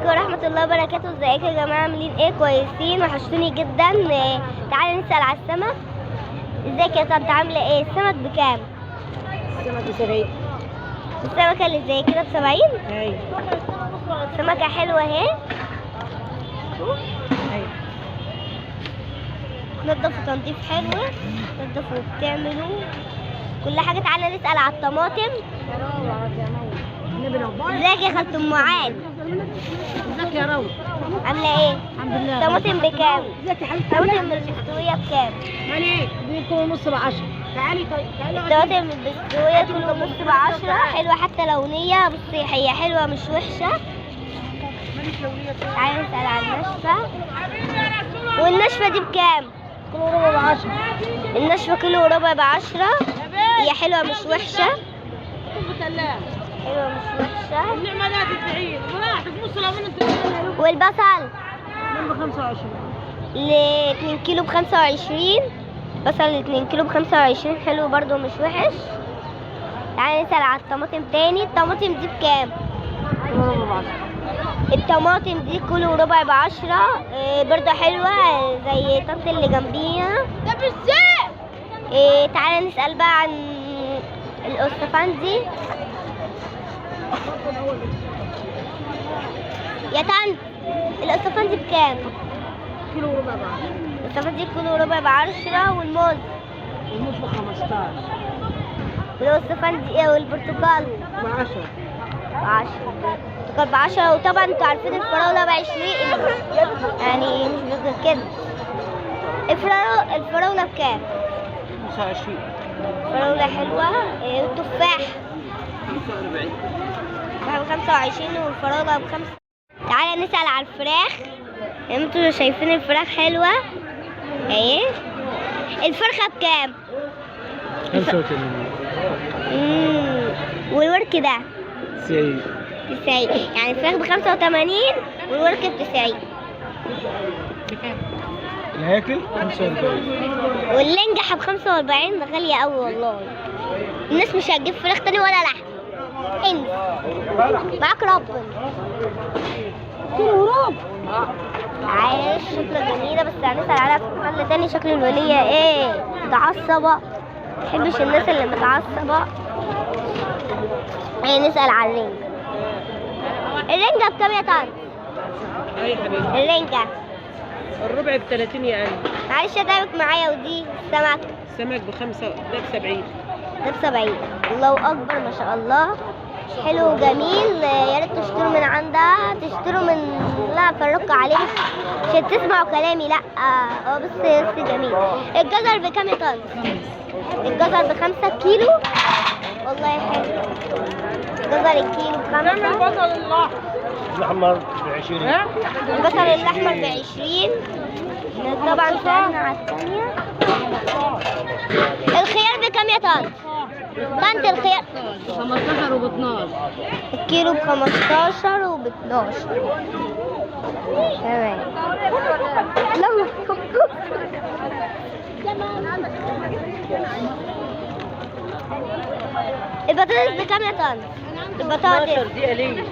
عليكم ورحمة الله وبركاته. ازيكم يا جماعة؟ عاملين ايه؟ كويسين؟ وحشتوني جدا. تعالى نسأل على السمك. ازيك يا طنط؟ عاملة ايه؟ السمك بكام؟ السمك ب70. السمكة اللي زي كده ب70؟ ايوه. سمكة حلوة اهي. ايوه. نضفوا تنظيف حلو، نضفوا وبتعملوا كل حاجة. تعالى نسأل على الطماطم. ازيك يا خالة ام معاذ؟ ازيك يا روض؟ عاملة ايه؟ الحمد لله. الطماطم بكام؟ ازيك يا حبيبتي؟ الطماطم المستوية بكام؟ مالك؟ دي كيلو ونص ب10. تعالي طيب تعالي. الطماطم المستوية كيلو ونص ب10. حلوة حتى لونية. بصي هي حلوة مش وحشة. تعالى نسأل على الناشفة. والناشفة دي بكام؟ كيلو وربع ب10. الناشفة كيلو وربع ب10. هي حلوة مش وحشة. حلوة مش وحشة. النعمة بعيد براحتك نص ليمون انت. والبصل ب25. ل2 كيلو ب25. بصل 2 كيلو ب25 حلو برضو مش وحش. تعالى نسأل على الطماطم تاني. الطماطم دي بكام؟ كيلو وربع ب10. الطماطم دي كيلو وربع ب10. برضو حلوة زي طنط اللي جنبيها. ده بالذات. تعالى نسأل بقى عن الأستفندي. يا طنط الأستفندي بكام؟ كيلو وربع ب10. الأستفندي كيلو وربع ب10. والموز؟ الموز ب15. والأستفندي والبرتقال؟ ب10. البرتقال ب10. وطبعا انتوا عارفين الفراولة ب20. يعني مش غير كده. الفراولة بكام؟ 25. فراولة حلوة. والتفاح؟ 45. ب25 والفراولة ب5. تعالى نسأل على الفراخ. انتوا شايفين الفراخ حلوة اهي. الفرخة بكام؟ 85. والورك ده؟ 90. 90. يعني الفراخ ب85 والورك ب90. الهيكل 45. واللنجة ب45. غالية أوي والله. الناس مش هتجيب فراخ تاني ولا لحم. انت معاك ربنا. كيلو وربع. عايش شكلها جميلة. بس هنسأل عليها في محل تاني. شكل الولية ايه؟ متعصبة. مبحبش الناس اللي متعصبة. نسأل على الرنجة. الرنجة بكام يا طنط؟ اي حبيبي. الرنجة الربع ب30 يا قلبي. معلش اتعبك معايا. ودي السمك؟ السمك ب5 ده ب70. ده ب70. الله أكبر ما شاء الله. حلو وجميل. يا ريت تشتروا من عندها. تشتروا من لا فرقوا عليه عشان تسمعوا كلامي. لا بس جميل. الجزر بكام يا طنط؟ الجزر ب5 كيلو. والله حلو. الجزر الكيلو ب5. البصل الاحمر ب20. البصل الأحمر ب20. طبعا سألنا على الثانية. الخيار بكام يا طنط؟ طنط الخيار 15 وب12. الكيلو ب15 وب12. تمام. البطاطس بكام يا طنط؟ البطاطس دي آلية.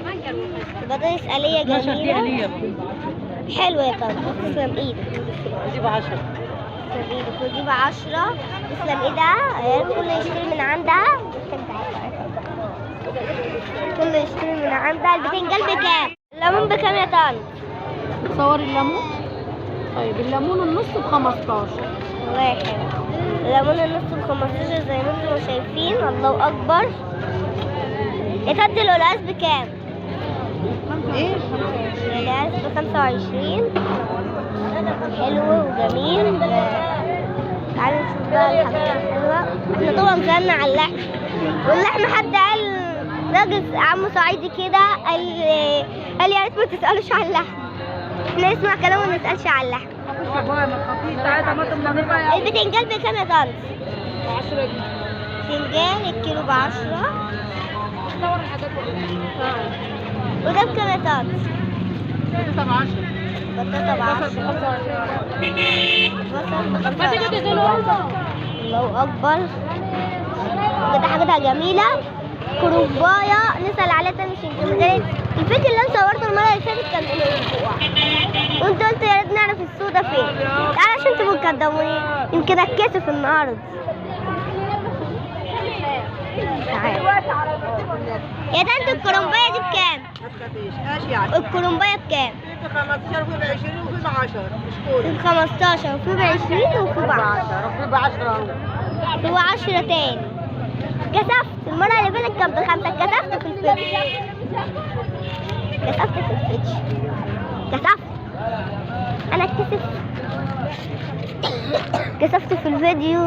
البطاطس آلية 12 دي جميلة. آلية. حلوة يا طنط. تسلم ايدك. دي ب10. تسلم ايدك. ودي ب10. تسلم ايدها. كله يشتري من عندها. كله يشتري من عندها. البتنجان بكام؟ الليمون بكام يا طنط؟ تصوري الليمون؟ طيب الليمون النص ب15. والله حلو. الليمون النص ب15 زي ما انتم شايفين. الله اكبر. يا طنط القلقاس بكام؟ ايه؟ القلقاس ب25. حلو وجميل. تعالوا نشوف بقى الحاجات الحلوة. احنا طبعا سألنا على اللحم. واللحم حد قال راجل عمو صعيدي كده قال يا ريت ما تسألوش على اللحم. احنا نسمع كلامه وما نسألش على اللحم. البتنجان بكام يا طنط؟ 10 جنيه. بتنجان الكيلو ب10. وده بكام يا طنط؟ بطاطا ب10. بطاطا ب10. الله أكبر. كده حاجتها جميلة. كروباية نسأل عليها تاني. مش الفيديو اللي انا صورته المرة اللي فاتت كان صدقوني يمكن اتكسف النهارده. يا طنط الكرنبايه دي بكام؟ ما تخافيش. ايش يعني؟ الكرنبايه بكام؟ في 15 وفي ب 20 وفي ب 10 مش في 15 وفي ب 20 وفي ب 10 وفي ب 10 وفي ب 10 تاني. كسفت المرة اللي فاتت كان ب5، كسفت في الفيديو. كسفت في الفيديو. كسفت. أنا كسفت في الفيديو.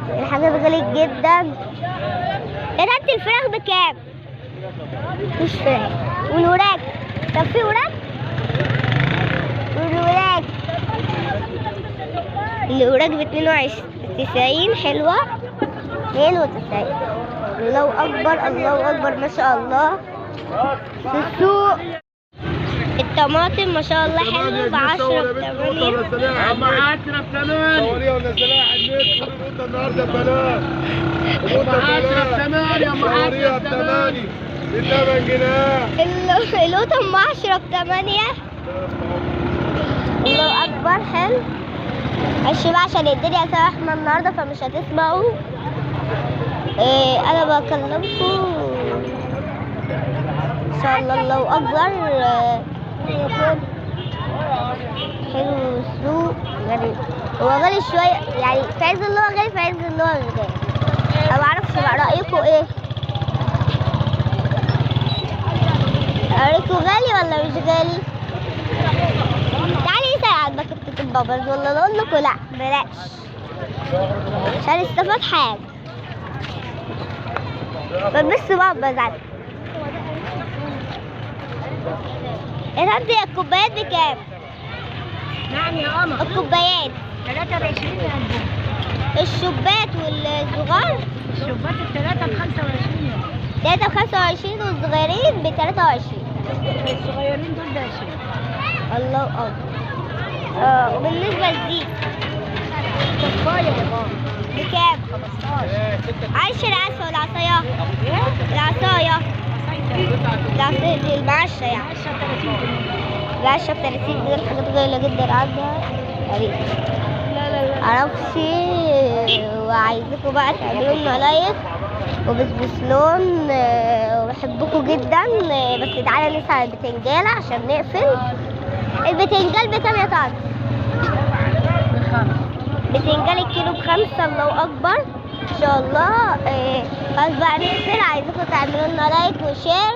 الحاجات غليت جدا. يا طنط الفراخ بكام؟ مش فراخ. والوراك. طب في وراك؟ والوراك. الوراك ب92 حلوة. 92. الله أكبر الله أكبر ما شاء الله. في السوق الطماطم ما شاء الله حلوة ب10 ب8. أما 10 ب8. صوريها ونزلها على النت. القطة النهارده ببلاش. القطة ببلاش. يا أما 10 ب8. ب8 جنيه. القطة أم 10 ب8. الله أكبر حلو. معلش بقى عشان الدنيا زحمة النهارده فمش هتسمعوا. أنا بكلمكم إن شاء الله. الله أكبر. حلو السوق غالي. هو غالي شوية يعني في عز اللي هو غالي، في عز اللي هو مش غالي. أنا معرفش بقى رأيكم إيه؟ رأيكم غالي ولا مش غالي؟ تعالي اسأل عن باكيتة البابرز ولا نقول لكم لأ بلاش عشان استفاد حاجة. بلبس بابرز عادي. يا طنط الكوبايات بكام؟ نعم يا قمر. الكوبايات 23 يا قلبي. الشوبات والصغار؟ الشوبات الثلاثة ب 25. 3 ب25 والصغيرين ب23. الصغيرين دول ب 20. الله أكبر. وبالنسبة لدي كفاية يا بابا. بكام؟ 15. عايشة العصا والعصاية؟ العصاية. العصاية دي المعشة يعني. 10 30 جنيه. العشرة ب30 جنيه. الحاجات غالية جدا عندها غريبة. معرفش. وعايزكم بقى تعملوا لنا لايك وبسبسلون وبحبكم جدا. بس تعالى نسعى البتنجالة عشان نقفل. البتنجال بكام يا طنط؟ بتنجال الكيلو ب5. الله أكبر إن شاء الله. خلاص بقى نقفل. عايزكم تعملوا لنا لايك وشير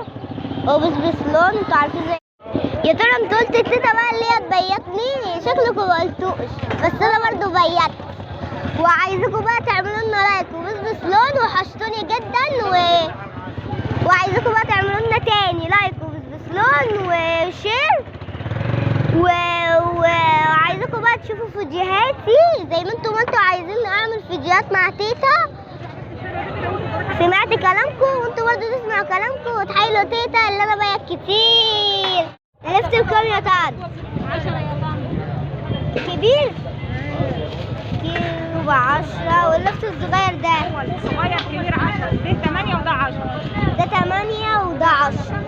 وبسبسلون. انتوا عارفين زي يا ترى انتوا قلت التيتا بقى اللي هي تبيتني؟ شكلكم ما قلتوش بس انا برضو بيت. وعايزكم بقى تعملوا لنا لايك وبسبسلون وحشتوني جدا وعايزكم بقى تعملوا لنا تاني لايك وبسبسلون وشير وعايزكم بقى تشوفوا فيديوهاتي زي ما انتوا عايزين اعمل فيديوهات مع تيتا. سمعت كلامكم وانتوا برضو تسمعوا كلامكم وتحايلوا تيتا اللي انا بيت كتير. عرفت بكام يا طنط؟ 10 يا طنط. كبير؟ كيلو ب10. واللفت الصغير ده؟ الصغير كبير 10. ده 8 وده 10. ده 8 وده 10.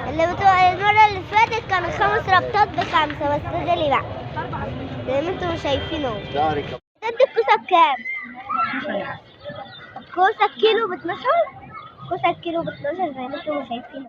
اللي بتوع المرة اللي فاتت كان 5 ربطات ب5 بس غلي بقى زي ما انتوا شايفين اهو. انت الكوسة بكام؟ الكوسة الكيلو ب12. الكوسة الكيلو ب12 زي ما انتوا شايفين.